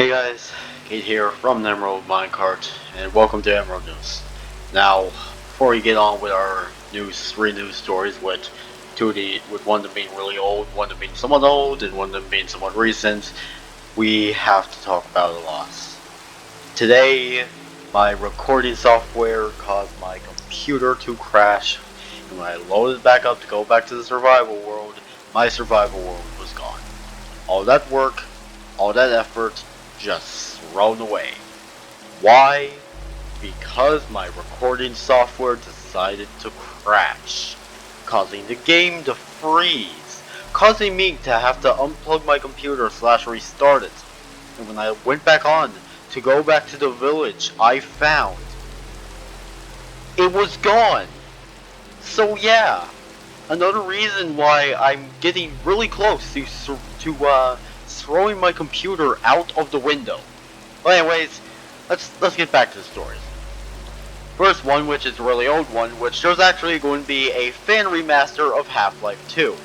Hey guys, Kate here from Emerald Minecart, and welcome to Emerald News. Now, before we get on with our three news stories, with one of them being really old, one of them being somewhat old, and one of them being somewhat recent, we have to talk about a loss. Today, my recording software caused my computer to crash, and when I loaded back up to go back to the survival world, my survival world was gone. All that work, all that effort, just thrown away. Why? Because my recording software decided to crash, causing the game to freeze, causing me to have to unplug my computer / restart it. And when I went back on to go back to the village, I found it was gone. So yeah, another reason why I'm getting really close to throwing my computer out of the window. But anyways, let's get back to the stories. First one, which is a really old one, which there's actually going to be a Fan-Remaster of Half-Life 2.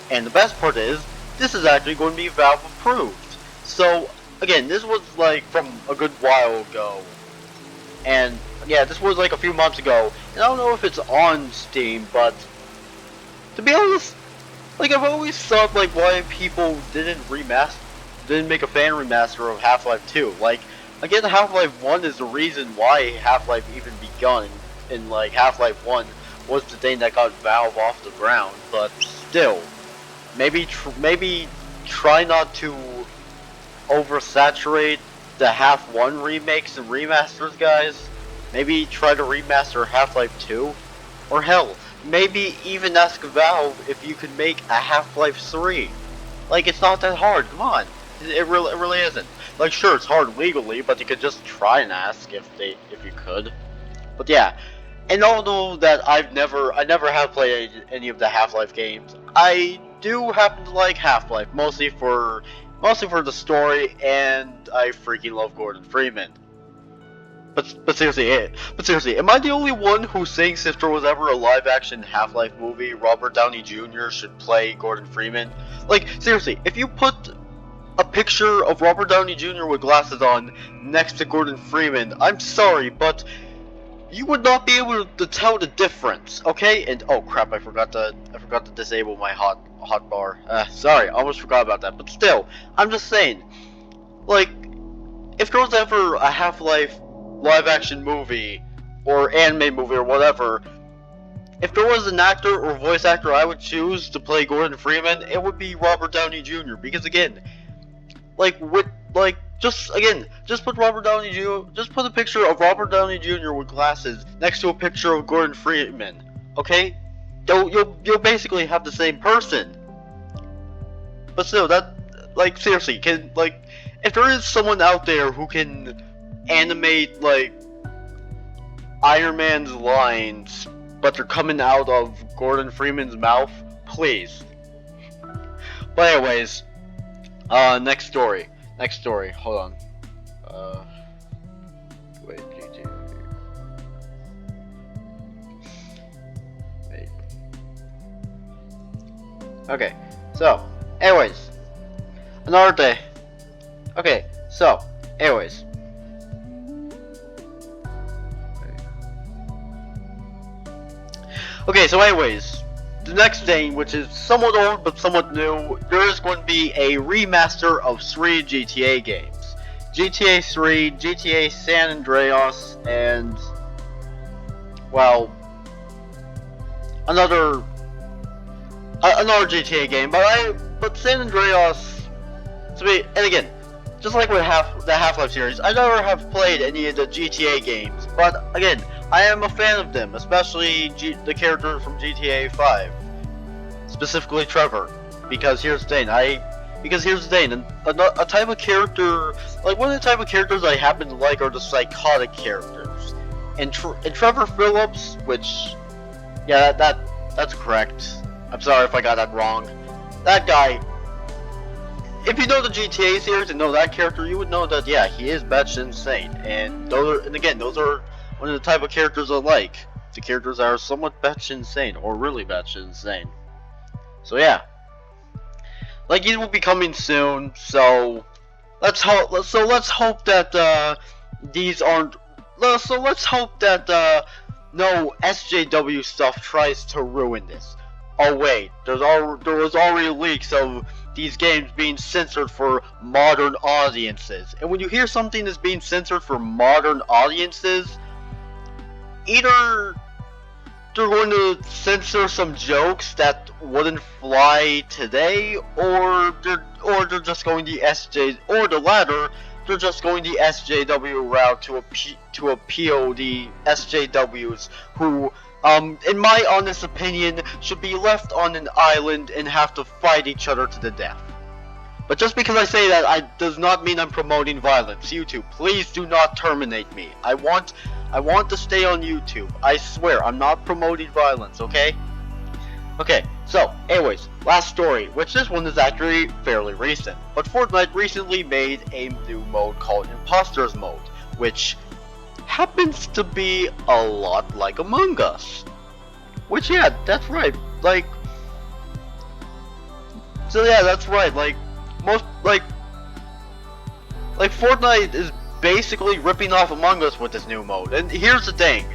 And the best part is, this is actually going to be Valve approved. So, again, this was like from a good while ago. And yeah, this was like a few months ago. And I don't know if it's on Steam, but to be honest, like I've always thought like why people didn't make a fan remaster of Half-Life 2. Like, again, Half-Life 1 is the reason why Half-Life even begun, and like Half-Life 1 was the thing that got Valve off the ground. But still, maybe try not to oversaturate the Half-1 remakes and remasters, guys. Maybe try to remaster Half-Life 2, or hell, maybe even ask Valve if you could make a Half-Life 3. Like, it's not that hard. Come on. It really isn't. Like, sure, it's hard legally, but you could just try and ask if you could. But yeah, and although that I never have played any of the Half-Life games, I do happen to like Half-Life mostly for the story, and I freaking love Gordon Freeman. But seriously, am I the only one who thinks if there was ever a live-action Half-Life movie, Robert Downey Jr. should play Gordon Freeman? Like, seriously, if you put a picture of Robert Downey Jr. with glasses on next to Gordon Freeman, I'm sorry, but you would not be able to tell the difference, okay? And oh crap, I forgot to disable my hot bar. Sorry, I almost forgot about that. But still, I'm just saying, like, if there was ever a Half-Life live-action movie or anime movie or whatever, if there was an actor or voice actor I would choose to play Gordon Freeman, it would be Robert Downey Jr. Because again, just put Robert Downey Jr. Just put a picture of Robert Downey Jr. with glasses next to a picture of Gordon Freeman. Okay, you'll basically have the same person. But still, that, like, seriously, if there is someone out there who can animate like Iron Man's lines, but they're coming out of Gordon Freeman's mouth, please. But anyways, next story. Hold on. Wait. Okay. So, anyways, another day. Okay. So, anyways. Okay. So, anyways. The next thing, which is somewhat old but somewhat new, there is going to be a remaster of 3 GTA games. GTA 3, GTA San Andreas, and, well, another GTA game. But San Andreas, and again, just like with the Half-Life series, I never have played any of the GTA games. But again, I am a fan of them, especially the character from GTA 5, specifically Trevor. Because here's the thing, and a type of character, like one of the type of characters I happen to like are the psychotic characters. And Trevor Phillips, which, yeah, that's correct. I'm sorry if I got that wrong. That guy, if you know the GTA series and know that character, you would know that, yeah, he is batshit insane. And those are one of the type of characters I like. The characters that are somewhat batshit insane, or really batshit insane. So yeah. Like, it will be coming soon, so let's hope that these aren't. So let's hope that no SJW stuff tries to ruin this. Oh wait, there was already leaks of these games being censored for modern audiences. And when you hear something is being censored for modern audiences, either they're going to censor some jokes that wouldn't fly today, or they're just going the SJ, or the latter, they're just going the SJW route to appeal the SJWs who, in my honest opinion, should be left on an island and have to fight each other to the death. But just because I say that, does not mean I'm promoting violence. YouTube, please do not terminate me. I want to stay on YouTube. I swear, I'm not promoting violence, okay? Okay, so, anyways, last story, which this one is actually fairly recent. But Fortnite recently made a new mode called Imposters Mode, which happens to be a lot like Among Us. Which, yeah, that's right. Like, so yeah, that's right. Most like Fortnite is basically ripping off Among Us with this new mode. And here's the thing,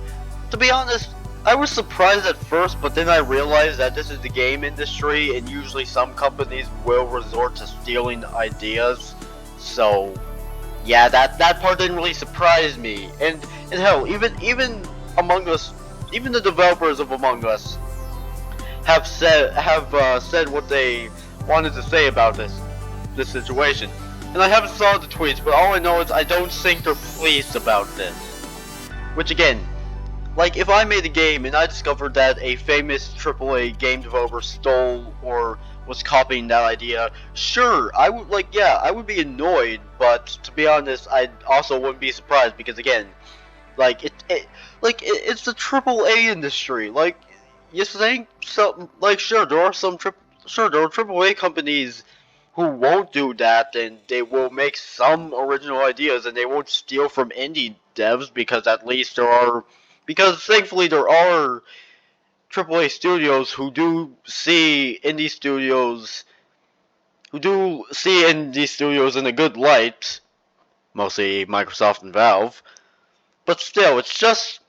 to be honest, I was surprised at first, but then I realized that this is the game industry, and usually some companies will resort to stealing ideas. So yeah, that part didn't really surprise me. And hell, even Among Us, even the developers of Among Us have said what they wanted to say about this situation. And I haven't saw the tweets, but all I know is I don't think they're pleased about this. Which again, like if I made a game and I discovered that a famous AAA game developer stole or was copying that idea, sure, I would I would be annoyed, but to be honest, I also wouldn't be surprised because again, it's the AAA industry. Like you think so? Like sure, there are AAA companies who won't do that, and they will make some original ideas, and they won't steal from indie devs because at least because thankfully there are AAA studios who do see indie studios in a good light, mostly Microsoft and Valve. But still, it's just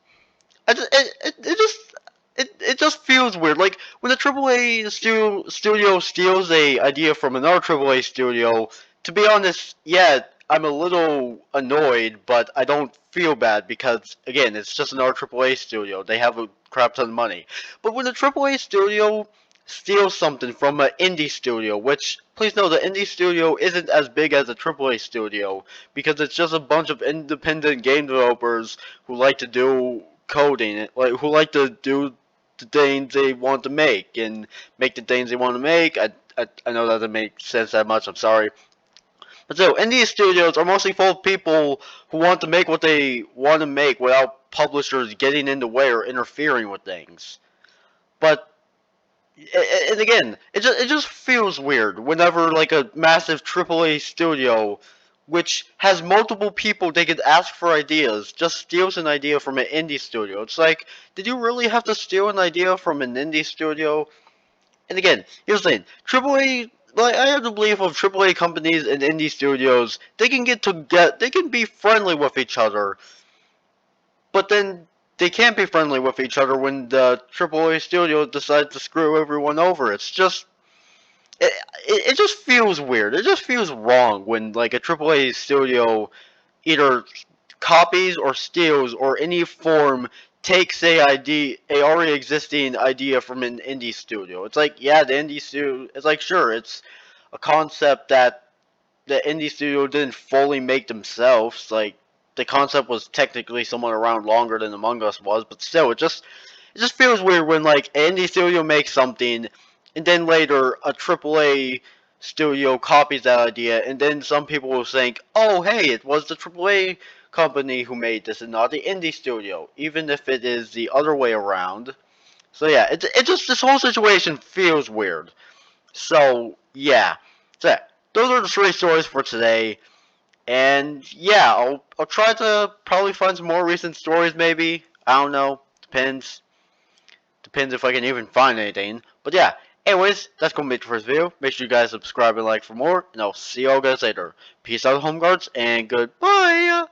it just feels weird. Like when a AAA studio steals a idea from another AAA studio. To be honest, yeah, I'm a little annoyed, but I don't feel bad because again, it's just another AAA studio. They have a crap ton of money. But when a AAA studio steals something from an indie studio, which please know the indie studio isn't as big as a AAA studio because it's just a bunch of independent game developers who like to do coding, who like to do the things they want to make and make the things they want to make. I know that doesn't make sense that much. I'm sorry. But so, indie studios are mostly full of people who want to make what they want to make without publishers getting in the way or interfering with things. But and again, it just feels weird whenever like a massive AAA studio, which has multiple people they could ask for ideas, just steals an idea from an indie studio. It's like, did you really have to steal an idea from an indie studio? And again, here's the thing, AAA. Like I have to believe of AAA companies and indie studios, they can be friendly with each other, but then they can't be friendly with each other when the AAA studio decides to screw everyone over. It's just it just feels weird. It just feels wrong when like a AAA studio either copies or steals or any form takes a already existing idea from an indie studio. It's like yeah, the indie studio. It's like sure, it's a concept that the indie studio didn't fully make themselves. Like the concept was technically somewhat around longer than Among Us was, but still, it just feels weird when like an indie studio makes something, and then later a AAA studio copies that idea, and then some people will think, oh hey, it was the AAA company who made this and not the indie studio, even if it is the other way around. So yeah, it just this whole situation feels weird. So yeah, so yeah, those are the three stories for today. And yeah, I'll try to probably find some more recent stories maybe. I don't know. Depends if I can even find anything. But yeah. Anyways, that's gonna be it for this video. Make sure you guys subscribe and like for more, and I'll see y'all guys later. Peace out, home guards, and goodbye.